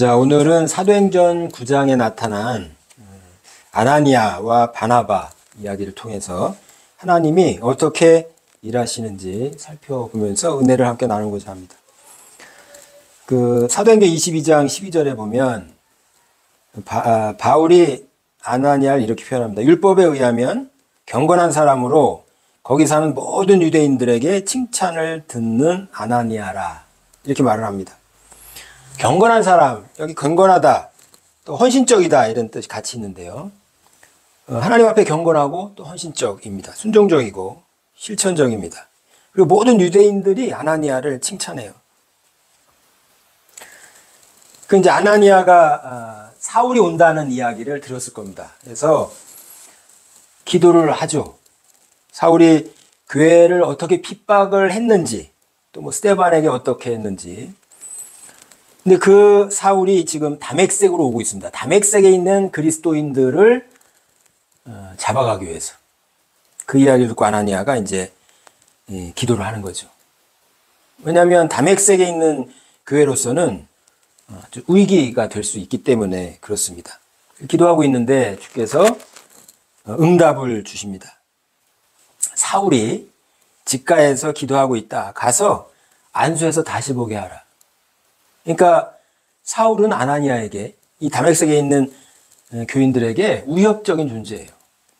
자, 오늘은 사도행전 9장에 나타난 아나니아와 바나바 이야기를 통해서 하나님이 어떻게 일하시는지 살펴보면서 은혜를 함께 나누고자 합니다. 사도행전 22장 12절에 보면 바울이 아나니아를 이렇게 표현합니다. 율법에 의하면 경건한 사람으로 거기 사는 모든 유대인들에게 칭찬을 듣는 아나니아라, 이렇게 말을 합니다. 경건한 사람, 여기 경건하다, 또 헌신적이다, 이런 뜻이 같이 있는데요. 하나님 앞에 경건하고 또 헌신적입니다. 순종적이고 실천적입니다. 그리고 모든 유대인들이 아나니아를 칭찬해요. 이제 아나니아가 사울이 온다는 이야기를 들었을 겁니다. 그래서 기도를 하죠. 사울이 교회를 어떻게 핍박을 했는지, 또 뭐 스데반에게 어떻게 했는지. 근데 그 사울이 지금 다메섹으로 오고 있습니다. 다메섹에 있는 그리스도인들을 잡아가기 위해서. 그 이야기를 듣고 아나니아가 이제 기도를 하는 거죠. 왜냐하면 다메섹에 있는 교회로서는 아주 위기가 될 수 있기 때문에 그렇습니다. 기도하고 있는데 주께서 응답을 주십니다. 사울이 직가에서 기도하고 있다. 가서 안수해서 다시 보게 하라. 그러니까 사울은 아나니아에게, 이 다메섹에 있는 교인들에게 위협적인 존재예요.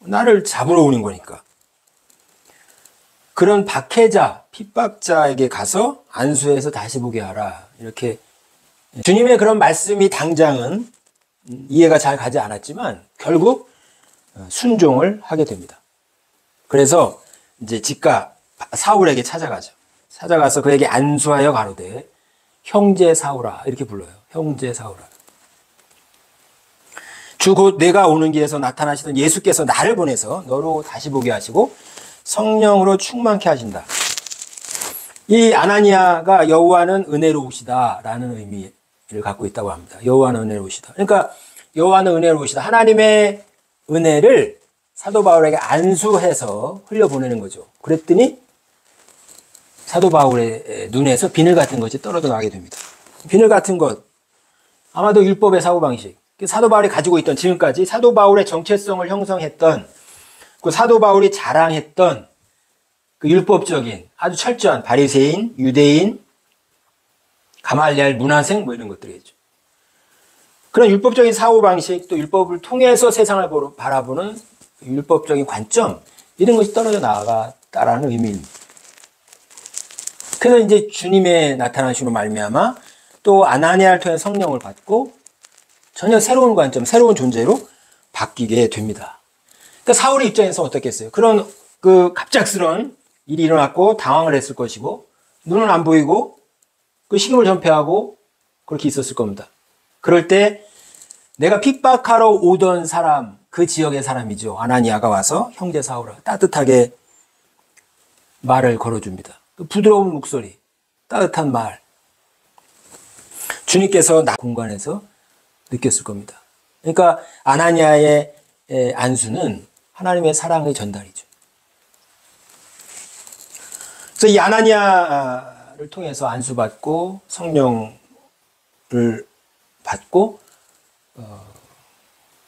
나를 잡으러 오는 거니까. 그런 박해자, 핍박자에게 가서 안수해서 다시 보게 하라. 이렇게 주님의 그런 말씀이 당장은 이해가 잘 가지 않았지만 결국 순종을 하게 됩니다. 그래서 이제 직가 사울에게 찾아가죠. 찾아가서 그에게 안수하여 가로되 형제 사울아, 이렇게 불러요. 형제 사울아. 주 곧 내가 오는 길에서 나타나시던 예수께서 나를 보내서 너로 다시 보게 하시고 성령으로 충만케 하신다. 이 아나니아가 여호와는 은혜로우시다라는 의미를 갖고 있다고 합니다. 여호와는 은혜로우시다. 그러니까 여호와는 은혜로우시다. 하나님의 은혜를 사도 바울에게 안수해서 흘려보내는 거죠. 그랬더니 사도 바울의 눈에서 비늘 같은 것이 떨어져 나가게 됩니다. 비늘 같은 것, 아마도 율법의 사고방식, 사도 바울이 가지고 있던, 지금까지 사도 바울의 정체성을 형성했던, 그 사도 바울이 자랑했던 그 율법적인 아주 철저한 바리새인, 유대인, 가말리엘 문화생, 뭐 이런 것들이겠죠. 그런 율법적인 사고방식, 또 율법을 통해서 세상을 바라보는 율법적인 관점, 이런 것이 떨어져 나갔다라는 의미입니다. 그래서 이제 주님의 나타나심으로 말미암아 또 아나니아를 통해 성령을 받고 전혀 새로운 관점, 새로운 존재로 바뀌게 됩니다. 그러니까 사울의 입장에서 어떻겠어요? 그런 갑작스러운 일이 일어났고 당황을 했을 것이고 눈은 안 보이고 그 신음을 전폐하고 그렇게 있었을 겁니다. 그럴 때 내가 핍박하러 오던 사람, 그 지역의 사람이죠. 아나니아가 와서 형제 사울아, 따뜻하게 말을 걸어줍니다. 부드러운 목소리, 따뜻한 말. 주님께서 나 공간에서 느꼈을 겁니다. 그러니까 아나니아의 안수는 하나님의 사랑의 전달이죠. 그래서 이 아나니아를 통해서 안수받고 성령을 받고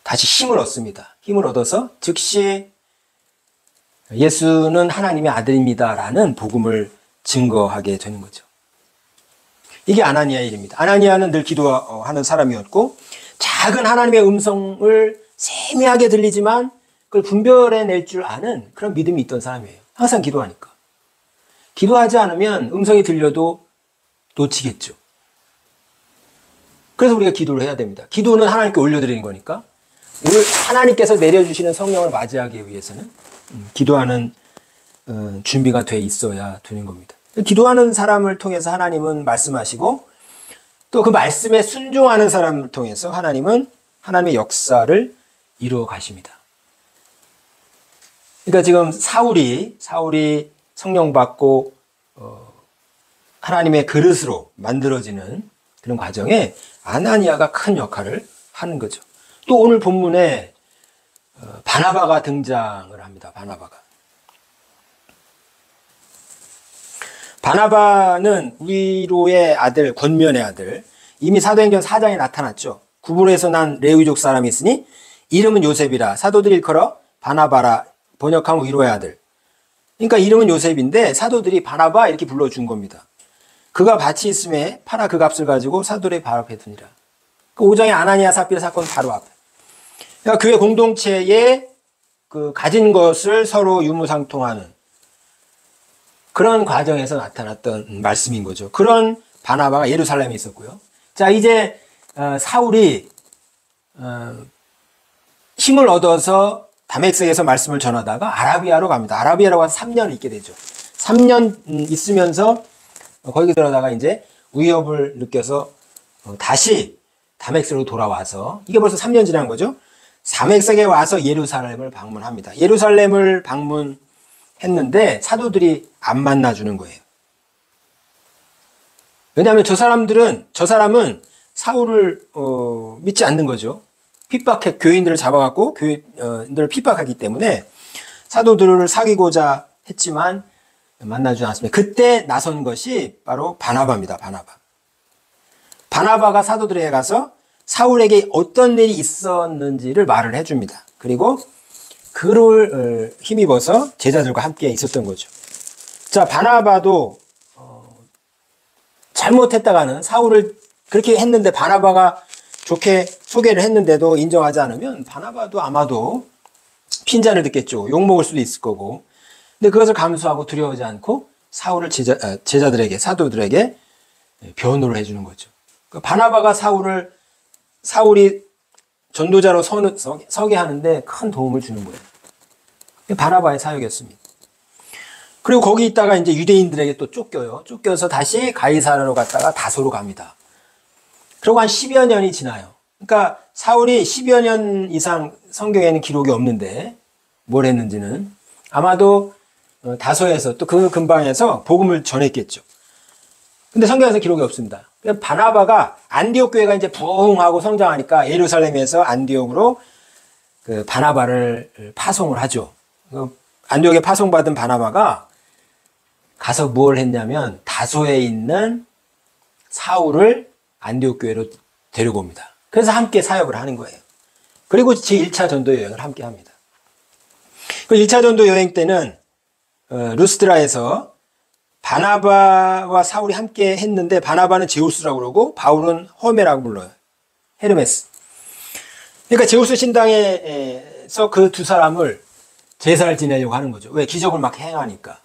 다시 힘을 얻습니다. 힘을 얻어서 즉시 예수는 하나님의 아들입니다라는 복음을 증거하게 되는 거죠. 이게 아나니아의 일입니다. 아나니아는 늘 기도하는 사람이었고 작은 하나님의 음성을 세미하게 들리지만 그걸 분별해낼 줄 아는 그런 믿음이 있던 사람이에요. 항상 기도하니까. 기도하지 않으면 음성이 들려도 놓치겠죠. 그래서 우리가 기도를 해야 됩니다. 기도는 하나님께 올려드리는 거니까 하나님께서 내려주시는 성령을 맞이하기 위해서는 기도하는 준비가 돼 있어야 되는 겁니다. 기도하는 사람을 통해서 하나님은 말씀하시고 또 그 말씀에 순종하는 사람을 통해서 하나님은 하나님의 역사를 이루어 가십니다. 그러니까 지금 사울이 성령 받고 하나님의 그릇으로 만들어지는 그런 과정에 아나니아가 큰 역할을 하는 거죠. 또 오늘 본문에 바나바가 등장을 합니다. 바나바는 위로의 아들, 권면의 아들, 이미 사도행전 4장에 나타났죠. 구브로에서 난 레위족 사람이 있으니 이름은 요셉이라 사도들이 일컬어 바나바라 번역하면 위로의 아들. 그러니까 이름은 요셉인데 사도들이 바나바 이렇게 불러준 겁니다. 그가 밭이 있음에 팔아 그 값을 가지고 사도들의 발 앞에 두니라. 그 5장의 아나니아 삽비라 사건 바로 앞에. 그러니까 교회 공동체에 그 가진 것을 서로 유무상통하는 그런 과정에서 나타났던 말씀인 거죠. 그런 바나바가 예루살렘에 있었고요. 자, 이제 사울이 힘을 얻어서 다메섹에서 말씀을 전하다가 아라비아로 갑니다. 아라비아로 가서 3년을 있게 되죠. 3년 있으면서 거기 들어다가 이제 위협을 느껴서 다시 다메섹으로 돌아와서 이게 벌써 3년 지난 거죠. 다메섹에 와서 예루살렘을 방문합니다. 예루살렘을 방문했는데 사도들이 안 만나주는 거예요. 왜냐하면 저 사람은 사울을 믿지 않는 거죠. 교인들을 잡아갖고 교인들을 핍박하기 때문에 사도들을 사귀고자 했지만 만나주지 않았습니다. 그때 나선 것이 바로 바나바입니다. 바나바가 사도들에게 가서 사울에게 어떤 일이 있었는지를 말을 해줍니다. 그리고 그를 힘입어서 제자들과 함께 있었던 거죠. 자, 바나바도 잘못했다가는 사울을 그렇게 했는데 바나바가 좋게 소개를 했는데도 인정하지 않으면 바나바도 아마도 핀잔을 듣겠죠. 욕먹을 수도 있을 거고. 근데 그것을 감수하고 두려워하지 않고 사울을 제자들에게, 사도들에게 변호를 해주는 거죠. 바나바가 사울이 전도자로 서게 하는데 큰 도움을 주는 거예요. 바나바의 사역이었습니다. 그리고 거기 있다가 이제 유대인들에게 또 쫓겨요. 쫓겨서 다시 가이사라로 갔다가 다소로 갑니다. 그리고 한 10여 년이 지나요. 그러니까 사울이 10여 년 이상 성경에는 기록이 없는데 뭘 했는지는 아마도 다소에서 또 그 근방에서 복음을 전했겠죠. 근데 성경에서 기록이 없습니다. 바나바가 안디옥 교회가 이제 부흥하고 성장하니까 예루살렘에서 안디옥으로 그 바나바를 파송을 하죠. 안디옥에 파송받은 바나바가 가서 뭘 했냐면 다소에 있는 사울을 안디옥 교회로 데리고 옵니다. 그래서 함께 사역을 하는 거예요. 그리고 제1차 전도 여행을 함께 합니다. 그 1차 전도 여행 때는 루스드라에서 바나바와 사울이 함께 했는데 바나바는 제우스라고 그러고 바울은 허메라고 불러요. 헤르메스. 그러니까 제우스 신당에서 그 두 사람을 제사를 지내려고 하는 거죠. 왜? 기적을 막 행하니까.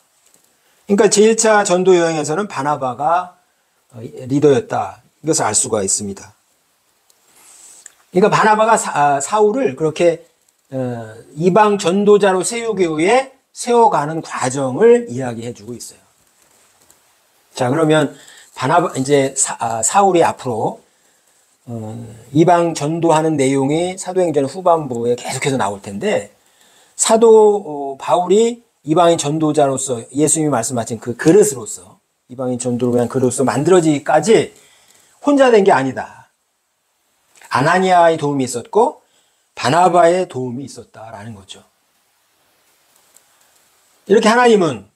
그러니까 제1차 전도 여행에서는 바나바가 리더였다. 이것을 알 수가 있습니다. 그러니까 바나바가 사울을 그렇게 이방 전도자로 세우기 위해 세워가는 과정을 이야기해 주고 있어요. 자, 그러면 이제 사울이 앞으로 이방 전도하는 내용이 사도행전 후반부에 계속해서 나올 텐데 사도 바울이 이방인 전도자로서 예수님이 말씀하신 그 그릇으로서 이방인 전도를 위한 그릇으로서 만들어지기까지 혼자 된 게 아니다. 아나니아의 도움이 있었고 바나바의 도움이 있었다라는 거죠. 이렇게 하나님은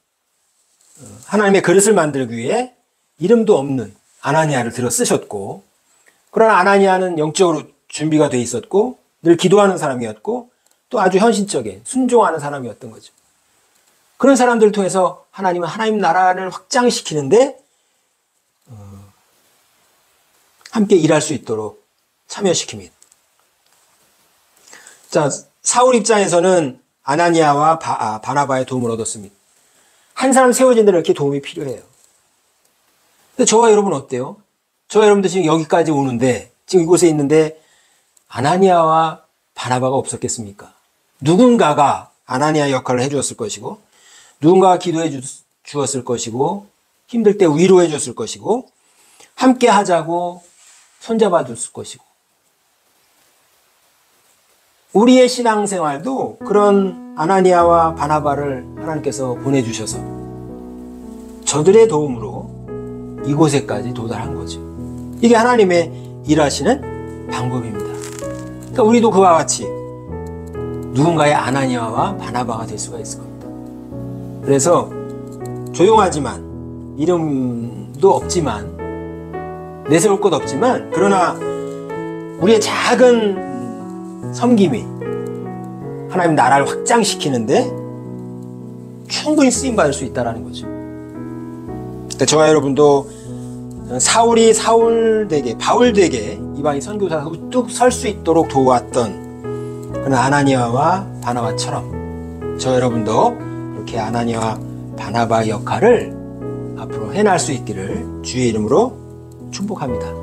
하나님의 그릇을 만들기 위해 이름도 없는 아나니아를 들어 쓰셨고, 그러나 아나니아는 영적으로 준비가 돼 있었고 늘 기도하는 사람이었고 또 아주 현실적인 순종하는 사람이었던 거죠. 그런 사람들을 통해서 하나님은 하나님 나라를 확장시키는데 함께 일할 수 있도록 참여시킵니다. 자, 사울 입장에서는 아나니아와 바나바의 도움을 얻었습니다. 한 사람 세워진 데는 이렇게 도움이 필요해요. 근데 저와 여러분 어때요? 저와 여러분도 지금 여기까지 오는데, 지금 이곳에 있는데 아나니아와 바나바가 없었겠습니까? 누군가가 아나니아 역할을 해주었을 것이고, 누군가가 기도해 주었을 것이고, 힘들 때 위로해 줬을 것이고, 함께 하자고 손잡아 줬을 것이고, 우리의 신앙생활도 그런 아나니아와 바나바를 하나님께서 보내주셔서 저들의 도움으로 이곳에까지 도달한 거죠. 이게 하나님의 일하시는 방법입니다. 그러니까 우리도 그와 같이 누군가의 아나니아와 바나바가 될 수가 있을 겁니다. 그래서 조용하지만 이름도 없지만 내세울 것 없지만, 그러나 우리의 작은 섬김이 하나님 나라를 확장시키는데 충분히 쓰임받을 수 있다는 거죠. 저와 여러분도 사울이 사울되게, 바울되게 이방인 선교사가 우뚝 설 수 있도록 도왔던 그런 아나니아와 바나바처럼 저 여러분도 그렇게 아나니아와 바나바의 역할을 앞으로 해낼 수 있기를 주의 이름으로 축복합니다.